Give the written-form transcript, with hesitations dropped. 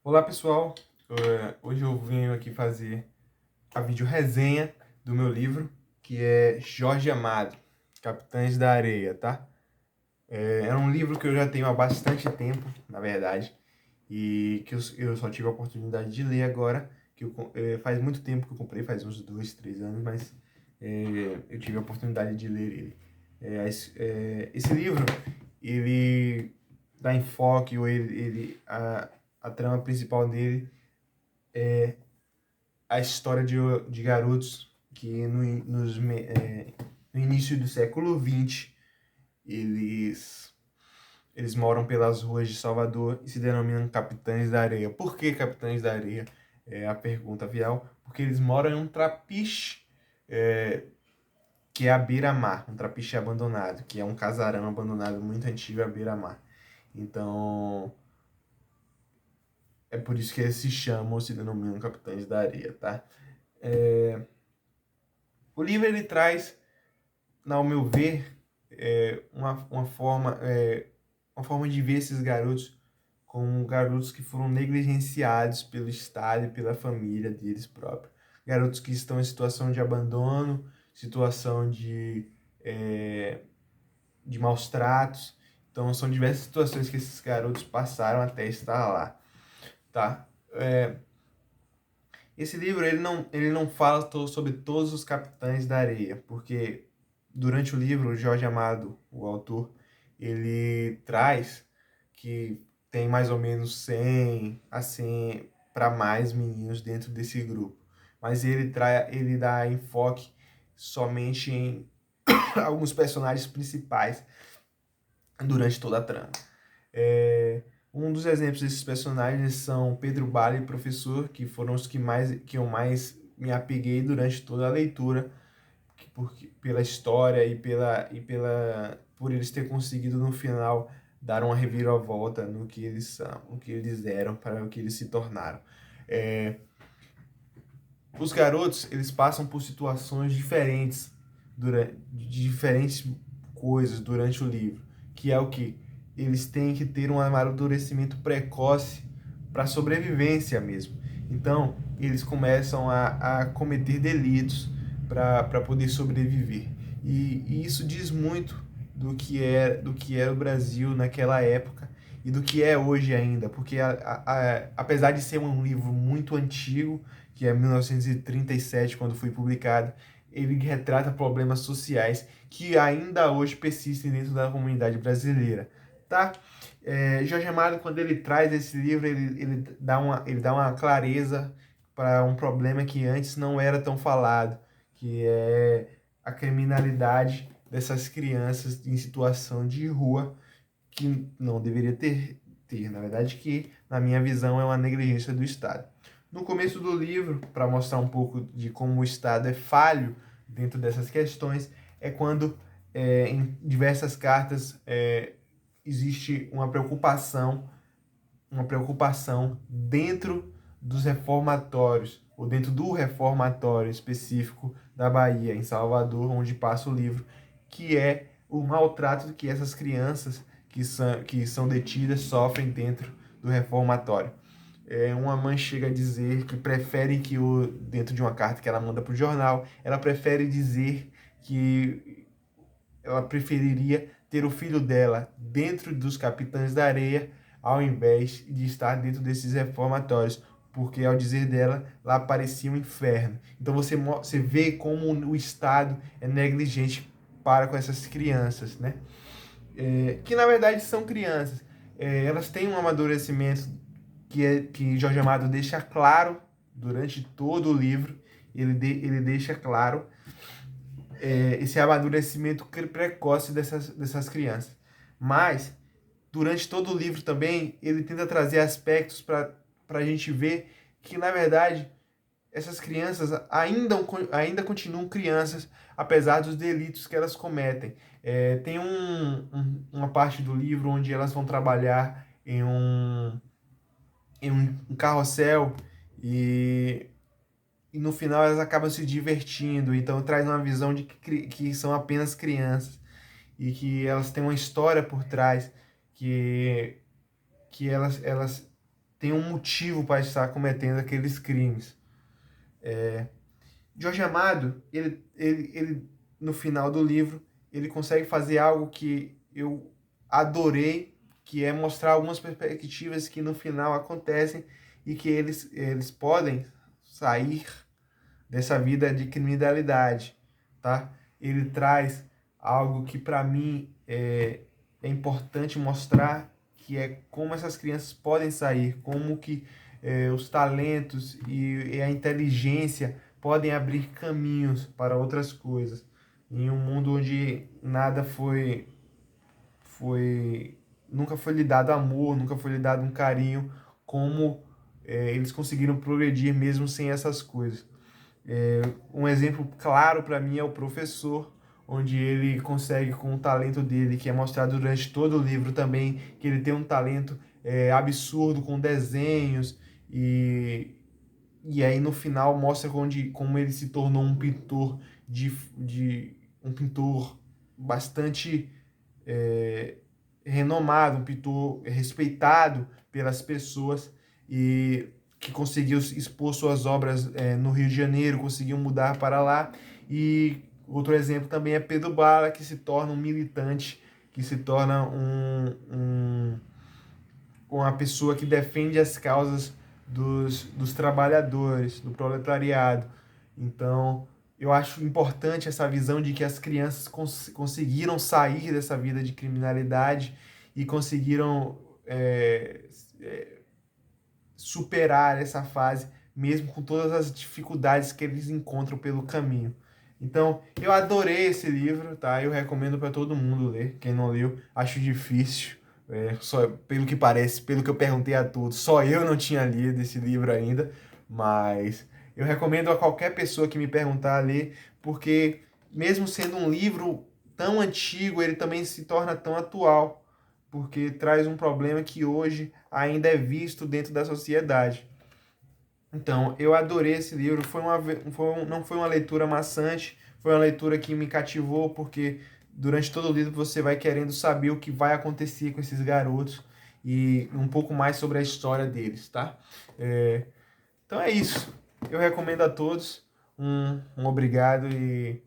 Olá pessoal, hoje eu venho aqui fazer a vídeo resenha do meu livro, que é Jorge Amado, Capitães da Areia, tá? É um livro que eu já tenho há bastante tempo, na verdade, e que eu só tive a oportunidade de ler agora, faz muito tempo que eu comprei, faz uns 2, 3 anos, mas eu tive a oportunidade de ler ele. Esse livro, ele dá enfoque, ou a trama principal dele a história de garotos que no início do século XX eles, eles moram pelas ruas de Salvador e se denominam Capitães da Areia. Por que Capitães da Areia? É a pergunta vial. Porque eles moram em um trapiche é, que é a beira-mar, um trapiche abandonado, que é um casarão abandonado muito antigo à beira-mar. Então, é por isso que eles se chamam, se denominam Capitães da Areia, tá? O livro ele traz, ao meu ver, uma forma de ver esses garotos como garotos que foram negligenciados pelo Estado e pela família deles próprios. Garotos que estão em situação de abandono, situação de maus tratos. Então, são diversas situações que esses garotos passaram até estar lá, tá? Esse livro ele não fala sobre todos os capitães da areia, porque durante o livro, o Jorge Amado, o autor, ele traz que tem mais ou menos 100 a 100 para mais meninos dentro desse grupo. Mas ele dá enfoque somente em alguns personagens principais durante toda a trama. Um dos exemplos desses personagens são Pedro Bala e Professor, que foram os que eu mais me apeguei durante toda a leitura, pela história por eles terem conseguido no final dar uma reviravolta no que eles são, o que eles eram, para o que eles se tornaram. É, os garotos, eles passam por situações diferentes, de diferentes coisas durante o livro, que é o que eles têm que ter um amadurecimento precoce para sobrevivência mesmo. Então, eles começam a cometer delitos para poder sobreviver. E isso diz muito do que era o Brasil naquela época e do que é hoje ainda, porque apesar de ser um livro muito antigo, que é 1937, quando foi publicado, ele retrata problemas sociais que ainda hoje persistem dentro da comunidade brasileira, tá? Jorge Amado, quando ele traz esse livro, ele dá uma clareza para um problema que antes não era tão falado, que é a criminalidade dessas crianças em situação de rua, que não deveria ter. Na verdade, que, na minha visão, é uma negligência do Estado. No começo do livro, para mostrar um pouco de como o Estado é falho dentro dessas questões, é quando, em diversas cartas, existe uma preocupação dentro dos reformatórios, ou dentro do reformatório específico da Bahia, em Salvador, onde passa o livro, que é o maltrato que essas crianças que são detidas sofrem dentro do reformatório. Uma mãe chega a dizer que prefere dentro de uma carta que ela manda para o jornal, ela prefere dizer que ela preferiria ter o filho dela dentro dos Capitães da Areia, ao invés de estar dentro desses reformatórios, porque, ao dizer dela, lá parecia um inferno. Então você vê como o Estado é negligente para com essas crianças, né? Que na verdade são crianças. Elas têm um amadurecimento que Jorge Amado deixa claro durante todo o livro. Ele deixa claro esse amadurecimento precoce dessas crianças. Mas, durante todo o livro também, ele tenta trazer aspectos para a gente ver que, na verdade, essas crianças ainda continuam crianças, apesar dos delitos que elas cometem. Tem uma parte do livro onde elas vão trabalhar em um carrossel e no final elas acabam se divertindo, então traz uma visão de que são apenas crianças e que elas têm uma história por trás, que, que elas tem um motivo para estar cometendo aqueles crimes. Jorge Amado, ele no final do livro, ele consegue fazer algo que eu adorei, que é mostrar algumas perspectivas que no final acontecem e que eles podem sair dessa vida de criminalidade, tá? Ele traz algo que para mim é importante mostrar, que é como essas crianças podem sair, como que os talentos e a inteligência podem abrir caminhos para outras coisas. Em um mundo onde nada nunca foi lhe dado amor, nunca foi lhe dado um carinho, como eles conseguiram progredir mesmo sem essas coisas. Um exemplo claro para mim é o professor, onde ele consegue, com o talento dele, que é mostrado durante todo o livro também, que ele tem um talento absurdo com desenhos, e aí no final mostra como ele se tornou um pintor um pintor bastante renomado, um pintor respeitado pelas pessoas e que conseguiu expor suas obras no Rio de Janeiro, conseguiu mudar para lá. E outro exemplo também é Pedro Bala, que se torna um militante, que se torna uma pessoa que defende as causas dos trabalhadores, do proletariado. Então, eu acho importante essa visão de que as crianças conseguiram sair dessa vida de criminalidade e conseguiram superar essa fase, mesmo com todas as dificuldades que eles encontram pelo caminho. Então, eu adorei esse livro, tá? Eu recomendo para todo mundo ler. Quem não leu, acho difícil. Só pelo que parece, pelo que eu perguntei a todos, só eu não tinha lido esse livro ainda, mas eu recomendo a qualquer pessoa que me perguntar a ler, porque mesmo sendo um livro tão antigo, ele também se torna tão atual, porque traz um problema que hoje ainda é visto dentro da sociedade. Então, eu adorei esse livro. Não foi uma leitura maçante, foi uma leitura que me cativou, porque durante todo o livro você vai querendo saber o que vai acontecer com esses garotos e um pouco mais sobre a história deles, tá? Então é isso. Eu recomendo a todos. Um obrigado e